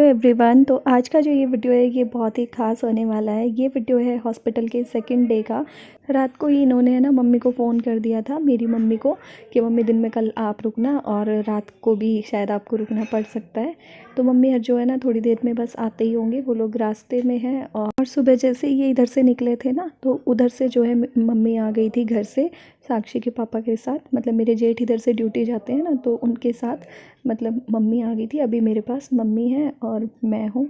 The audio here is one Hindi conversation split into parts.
एवरीवन, तो आज का जो ये वीडियो है ये बहुत ही ख़ास होने वाला है। ये वीडियो है हॉस्पिटल के सेकंड डे का। रात को ही इन्होंने है ना मम्मी को फ़ोन कर दिया था, मेरी मम्मी को, कि मम्मी दिन में कल आप रुकना और रात को भी शायद आपको रुकना पड़ सकता है। तो मम्मी जो है ना थोड़ी देर में बस आते ही होंगे, वो लोग रास्ते में हैं। और सुबह जैसे ये इधर से निकले थे ना, तो उधर से जो है मम्मी आ गई थी घर से साक्षी के पापा के साथ। मतलब मेरे जेठ इधर से ड्यूटी जाते हैं ना, तो उनके साथ मतलब मम्मी आ गई थी। अभी मेरे पास मम्मी है और मैं हूँ।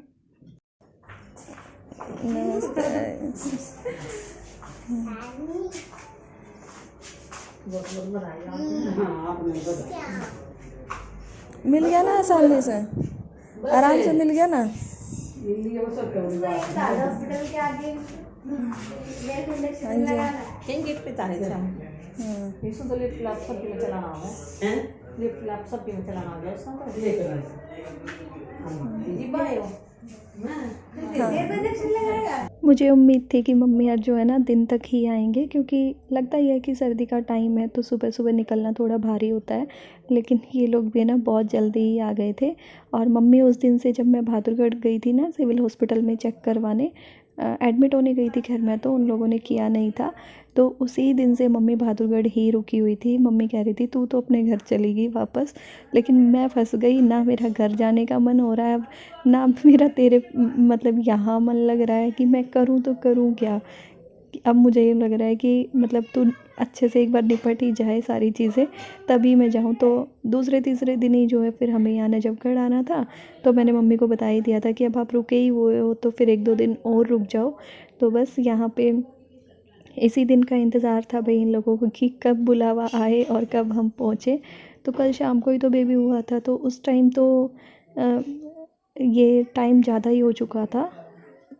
मिल गया ना आसानी से, आराम से मिल गया ना। मुझे उम्मीद थी कि मम्मी आज जो है ना दिन तक ही आएंगे, क्योंकि लगता ही है कि सर्दी का टाइम है तो सुबह सुबह निकलना थोड़ा भारी होता है। लेकिन ये लोग भी ना बहुत जल्दी ही आ गए थे। और मम्मी उस दिन से, जब मैं बहादुरगढ़ गई थी ना सिविल हॉस्पिटल में चेक करवाने, एडमिट होने गई थी, खैर मैं तो, उन लोगों ने किया नहीं था। तो उसी दिन से मम्मी बहादुरगढ़ ही रुकी हुई थी। मम्मी कह रही थी तू तो अपने घर चली गई वापस, लेकिन मैं फंस गई। ना मेरा घर जाने का मन हो रहा है, ना मेरा तेरे मतलब यहाँ मन लग रहा है कि मैं करूँ तो करूँ क्या। अब मुझे ये लग रहा है कि मतलब तू अच्छे से एक बार निपट ही जाए सारी चीज़ें, तभी मैं जाऊँ। तो दूसरे तीसरे दिन ही जो है फिर हमें यहाँ नजफगढ़ आना था। तो मैंने मम्मी को बता ही दिया था कि अब आप रुके ही हुए हो तो फिर 1-2 दिन और रुक जाओ। तो बस यहाँ पे इसी दिन का इंतज़ार था भाई इन लोगों को, कि कब बुलावा आए और कब हम पहुँचे। तो कल शाम को ही तो बेबी हुआ था, तो उस टाइम तो ये टाइम ज़्यादा ही हो चुका था।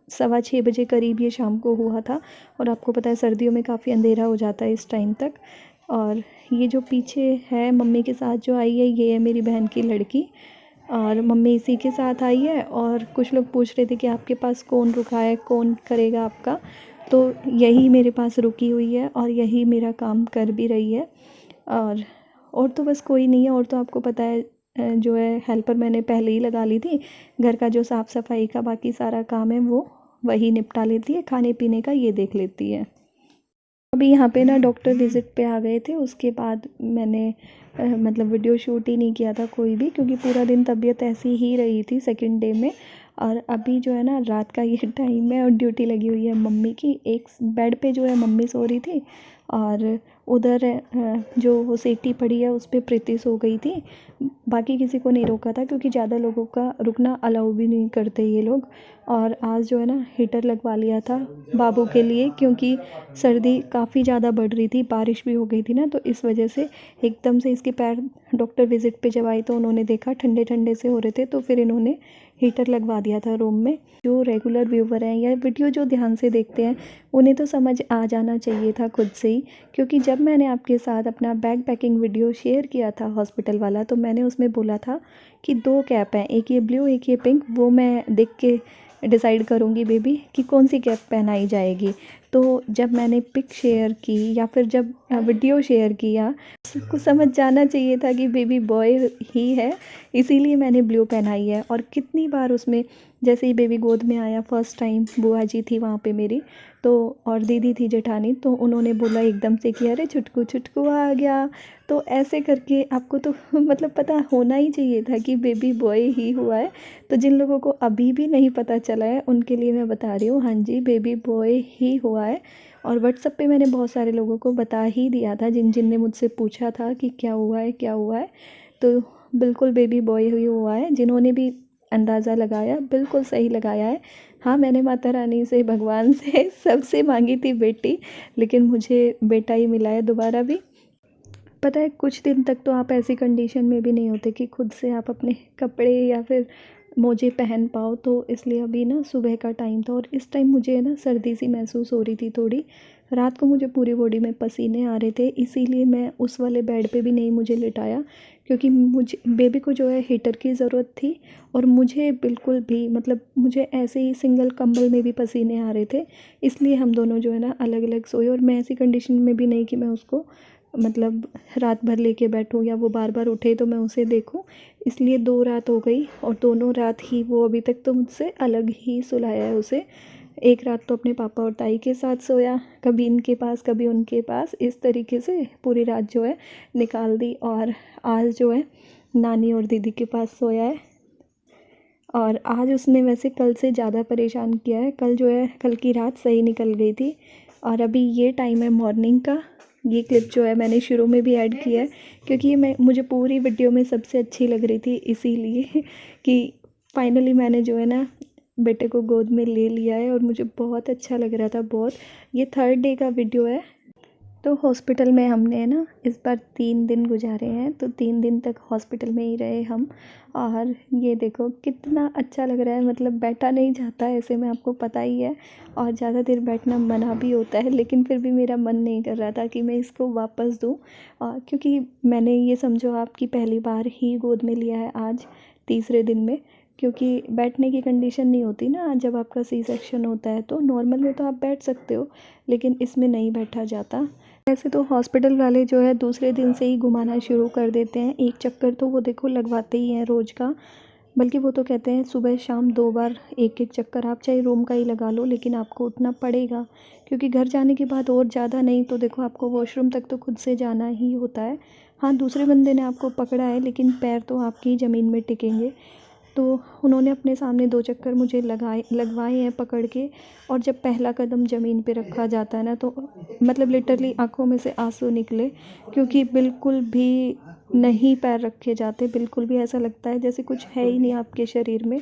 6:15 बजे करीब ये शाम को हुआ था। और आपको पता है सर्दियों में काफ़ी अंधेरा हो जाता है इस टाइम तक। और ये जो पीछे है मम्मी के साथ जो आई है, ये है मेरी बहन की लड़की, और मम्मी इसी के साथ आई है। और कुछ लोग पूछ रहे थे कि आपके पास कौन रुका है, कौन करेगा आपका, तो यही मेरे पास रुकी हुई है और यही मेरा काम कर भी रही है। और तो बस कोई नहीं है। और तो आपको पता है जो है हेल्पर मैंने पहले ही लगा ली थी। घर का जो साफ़ सफाई का बाकी सारा काम है वो वही निपटा लेती है, खाने पीने का ये देख लेती है। अभी यहाँ पे ना डॉक्टर विज़िट पे आ गए थे, उसके बाद मैंने मतलब वीडियो शूट ही नहीं किया था कोई भी, क्योंकि पूरा दिन तबीयत ऐसी ही रही थी सेकंड डे में। और अभी जो है ना रात का ये टाइम है और ड्यूटी लगी हुई है मम्मी की। एक बेड पे जो है मम्मी सो रही थी, और उधर जो वो सेटी पड़ी है उस पर प्रीति सो गई थी। बाकी किसी को नहीं रोका था, क्योंकि ज़्यादा लोगों का रुकना अलाउ भी नहीं करते ये लोग। और आज जो है ना हीटर लगवा लिया था बाबू के लिए, क्योंकि सर्दी काफ़ी ज़्यादा बढ़ रही थी, बारिश भी हो गई थी ना, तो इस वजह से एकदम से इसके पैर, डॉक्टर विज़िट पे जब आई तो उन्होंने देखा ठंडे ठंडे से हो रहे थे, तो फिर इन्होंने हीटर लगवा दिया था रूम में। जो रेगुलर व्यूवर हैं या वीडियो जो ध्यान से देखते हैं, उन्हें तो समझ आ जाना चाहिए था खुद से ही। क्योंकि जब मैंने आपके साथ अपना बैग पैकिंग वीडियो शेयर किया था हॉस्पिटल वाला, तो मैंने उसमें बोला था कि 2 कैप हैं, एक ये ब्लू एक ये पिंक, वो मैं देख के डिसाइड करूँगी बेबी कि कौन सी कैप पहनाई जाएगी। तो जब मैंने पिक शेयर की या फिर जब वीडियो शेयर किया, सबको समझ जाना चाहिए था कि बेबी बॉय ही है, इसीलिए मैंने ब्लू पहनाई है। और कितनी बार उसमें जैसे ही बेबी गोद में आया फर्स्ट टाइम, बुआ जी थी वहाँ पे मेरी, तो और दीदी थी जेठानी, तो उन्होंने बोला एकदम से कि अरे छुटकू छुटकू आ गया। तो ऐसे करके आपको तो मतलब पता होना ही चाहिए था कि बेबी बॉय ही हुआ है। तो जिन लोगों को अभी भी नहीं पता चला है उनके लिए मैं बता रही हूँ, हाँ जी बेबी बॉय ही हुआ है। और व्हाट्सएप पे मैंने बहुत सारे लोगों को बता ही दिया था, जिन जिन ने मुझसे पूछा था कि क्या हुआ है क्या हुआ है। तो बिल्कुल बेबी बॉय ही हुआ है। जिन्होंने भी अंदाज़ा लगाया बिल्कुल सही लगाया है। हाँ, मैंने माता रानी से, भगवान से, सबसे मांगी थी बेटी, लेकिन मुझे बेटा ही मिला है दोबारा भी। पता है कुछ दिन तक तो आप ऐसी कंडीशन में भी नहीं होते कि खुद से आप अपने कपड़े या फिर मोजे पहन पाओ। तो इसलिए अभी ना सुबह का टाइम था और इस टाइम मुझे ना सर्दी सी महसूस हो रही थी थोड़ी। रात को मुझे पूरी बॉडी में पसीने आ रहे थे, इसीलिए मैं उस वाले बेड पे भी नहीं मुझे लिटाया, क्योंकि मुझे बेबी को जो है हीटर की ज़रूरत थी। और मुझे बिल्कुल भी मतलब मुझे ऐसे ही सिंगल कंबल में भी पसीने आ रहे थे, इसलिए हम दोनों जो है ना अलग अलग सोए। और मैं ऐसी कंडीशन में भी नहीं कि मैं उसको मतलब रात भर लेके बैठूँ या वो बार बार उठे तो मैं उसे देखूँ, इसलिए 2 रात हो गई और दोनों रात ही वो अभी तक तो मुझसे अलग ही सुलाया है उसे। एक रात तो अपने पापा और ताई के साथ सोया, कभी इनके पास कभी उनके पास, इस तरीके से पूरी रात जो है निकाल दी। और आज जो है नानी और दीदी के पास सोया है। और आज उसने वैसे कल से ज़्यादा परेशान किया है। कल जो है, कल की रात सही निकल गई थी। और अभी ये टाइम है मॉर्निंग का। ये क्लिप जो है मैंने शुरू में भी ऐड किया है क्योंकि ये मुझे पूरी वीडियो में सबसे अच्छी लग रही थी, इसीलिए कि फाइनली मैंने जो है ना बेटे को गोद में ले लिया है और मुझे बहुत अच्छा लग रहा था बहुत। ये 3rd डे का वीडियो है। तो हॉस्पिटल में हमने ना इस बार 3 दिन गुजारे हैं, तो 3 दिन तक हॉस्पिटल में ही रहे हम। और ये देखो कितना अच्छा लग रहा है, मतलब बैठा नहीं जाता ऐसे में, आपको पता ही है। और ज़्यादा देर बैठना मना भी होता है, लेकिन फिर भी मेरा मन नहीं कर रहा था कि मैं इसको वापस दूँ। क्योंकि मैंने ये समझो आपकी पहली बार ही गोद में लिया है आज 3रे दिन में, क्योंकि बैठने की कंडीशन नहीं होती ना जब आपका सी सेक्शन होता है। तो नॉर्मल में तो आप बैठ सकते हो, लेकिन इसमें नहीं बैठा जाता। वैसे तो हॉस्पिटल वाले जो है दूसरे दिन से ही घुमाना शुरू कर देते हैं। 1 चक्कर तो वो देखो लगवाते ही हैं रोज़ का, बल्कि वो तो कहते हैं सुबह शाम 2 बार 1-1 चक्कर आप चाहे रूम का ही लगा लो, लेकिन आपको उठना पड़ेगा। क्योंकि घर जाने के बाद और ज़्यादा नहीं तो देखो आपको वॉशरूम तक तो खुद से जाना ही होता है। हाँ, दूसरे बंदे ने आपको पकड़ा है, लेकिन पैर तो आपकी ज़मीन में टिकेंगे। तो उन्होंने अपने सामने 2 चक्कर मुझे लगवाए हैं पकड़ के। और जब पहला कदम ज़मीन पे रखा जाता है ना, तो मतलब लिटरली आँखों में से आंसू निकले, क्योंकि बिल्कुल भी नहीं पैर रखे जाते, बिल्कुल भी ऐसा लगता है जैसे कुछ है ही नहीं आपके शरीर में।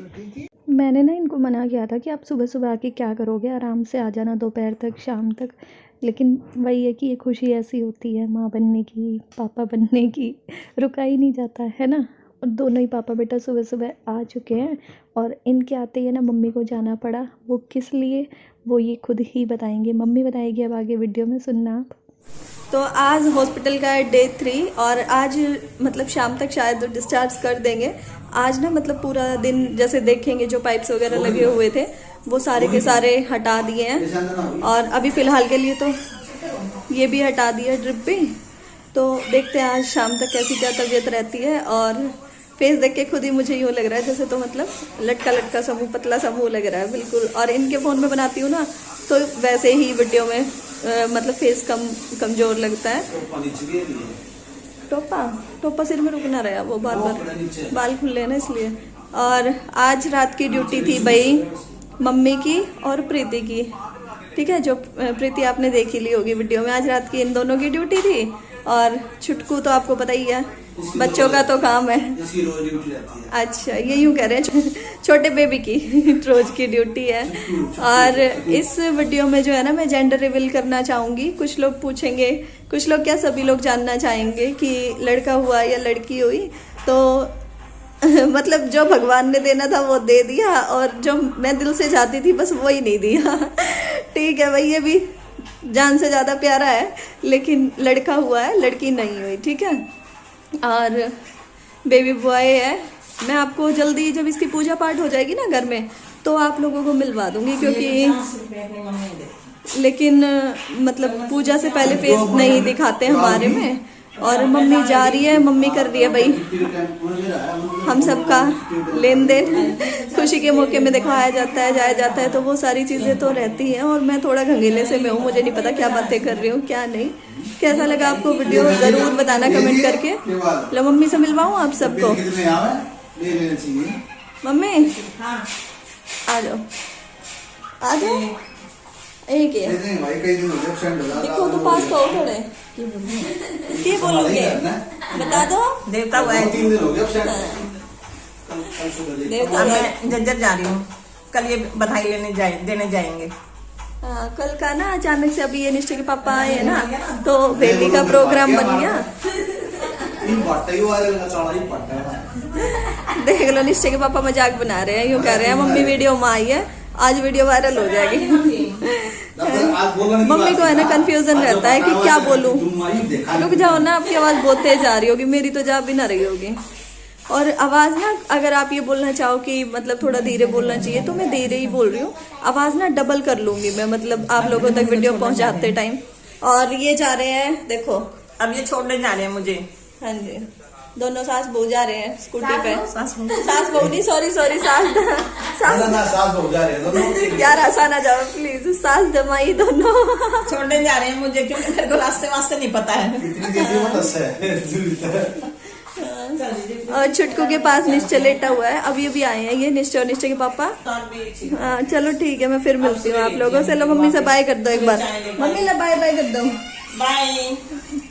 मैंने ना इनको मना किया था कि आप सुबह सुबह आके क्या करोगे, आराम से आ जाना दोपहर तक शाम तक। लेकिन वही है कि ये खुशी ऐसी होती है माँ बनने की, पापा बनने की, रुका ही नहीं जाता है ना। और दोनों ही पापा बेटा सुबह सुबह आ चुके हैं और इनके आते ही ना मम्मी को जाना पड़ा। वो किस लिए, वो ये खुद ही बताएंगे, मम्मी बताएगी अब आगे वीडियो में, सुनना आप। तो आज हॉस्पिटल का है डे 3 और आज मतलब शाम तक शायद डिस्चार्ज कर देंगे। आज ना मतलब पूरा दिन जैसे देखेंगे जो पाइप्स वगैरह लगे हुए थे वो सारे के सारे हटा दिए हैं। और अभी फ़िलहाल के लिए तो ये भी हटा दिया ड्रिप भी। तो देखते हैं आज शाम तक कैसी क्या तबीयत रहती है। और फेस देख के खुद ही मुझे यूँ लग रहा है जैसे तो मतलब लटका लटका सा मुँह, पतला सा मुँह लग रहा है बिल्कुल। और इनके फ़ोन में बनाती हूँ ना तो वैसे ही वीडियो में मतलब फेस कमज़ोर लगता है। टोपा सिर में रुकना रहा, वो बार बार बाल खुले हैं ना इसलिए। और आज रात की ड्यूटी थी भाई मम्मी की और प्रीति की, ठीक है। जो प्रीति आपने देख ही ली होगी वीडियो में, आज रात की इन दोनों की ड्यूटी थी। और छुटकू तो आपको पता ही है, बच्चों का तो काम है। अच्छा, ये यूँ कह रहे हैं छोटे बेबी की रोज की ड्यूटी है। और इस वीडियो में जो है ना मैं जेंडर रिवील करना चाहूँगी। कुछ लोग पूछेंगे, कुछ लोग क्या सभी लोग जानना चाहेंगे कि लड़का हुआ या लड़की हुई। तो मतलब जो भगवान ने देना था वो दे दिया, और जो मैं दिल से चाहती थी बस वही नहीं दिया। ठीक है भाई, ये भी जान से ज़्यादा प्यारा है, लेकिन लड़का हुआ है, लड़की नहीं हुई, ठीक है। और बेबी बॉय है। मैं आपको जल्दी जब इसकी पूजा पाठ हो जाएगी ना घर में तो आप लोगों को मिलवा दूंगी, क्योंकि लेकिन मतलब पूजा से पहले फेस नहीं दिखाते हमारे में। और मम्मी जा रही है, मम्मी कर रही है भाई हम सबका लेन देन, खुशी के मौके में दिखाया जाता है, जाया जाता है, तो वो सारी चीज़ें तो रहती हैं। और मैं थोड़ा घंघेले से में हूँ, मुझे नहीं पता क्या बातें कर रही हूँ क्या नहीं। कैसा लगा आपको वीडियो ज़रूर बताना कमेंट करके। लो मम्मी से मिलवाऊँ आप सबको। मम्मी आ जाओ, आ जाओ। एक है देखो तो पास तो थोड़े क्या बोलोगे बता दो। देवता हुआ है, देवता मैं जज्जर जा रही हूँ, कल ये बधाई देने जाएंगे। हाँ, कल का ना अचानक से अभी ये निश्चय के पापा आए हैं ना, तो बेबी का प्रोग्राम बन गया। देख लो निश्चय के पापा मजाक बना रहे हैं, यूँ कह रहे हैं मम्मी वीडियो में आई है, आज वीडियो वायरल हो जाएगी। मम्मी को है ना कंफ्यूजन रहता है कि क्या बोलूं। रुक जाओ ना, आपकी आवाज़ बहुत तेज आ रही होगी, मेरी तो जा भी ना रही होगी। और आवाज़ ना अगर आप ये बोलना चाहो कि मतलब थोड़ा धीरे बोलना चाहिए तो मैं धीरे ही बोल रही हूँ। आवाज़ ना डबल कर लूँगी मैं, मतलब आप लोगों तक वीडियो पहुँचाते टाइम। और ये जा रहे हैं देखो अब ये छोड़ने जा रहे हैं मुझे। हाँ जी, दोनों सास बहू जा रहे हैं स्कूटी पे। सास सास बहू नहीं, सॉरी सॉरी, सास बहू जा रहे हैं दोनों। यार आसान आ जाओ प्लीज, सास जमाई दोनों। छोड़ने जा रहे हैं मुझे, क्योंकि मेरे को रास्ते वास्ते नहीं पता है। कितनी देर में दस है। और छुटकू के पास निश्चय लेटा हुआ है, अभी अभी आए हैं ये निश्चय और निश्चय के पापा। हाँ चलो ठीक है, मैं फिर मिलती हूँ आप लोगों से। लो मम्मी से बाय कर दो एक बार, मम्मी ला बाय बाय कर दो। बाय।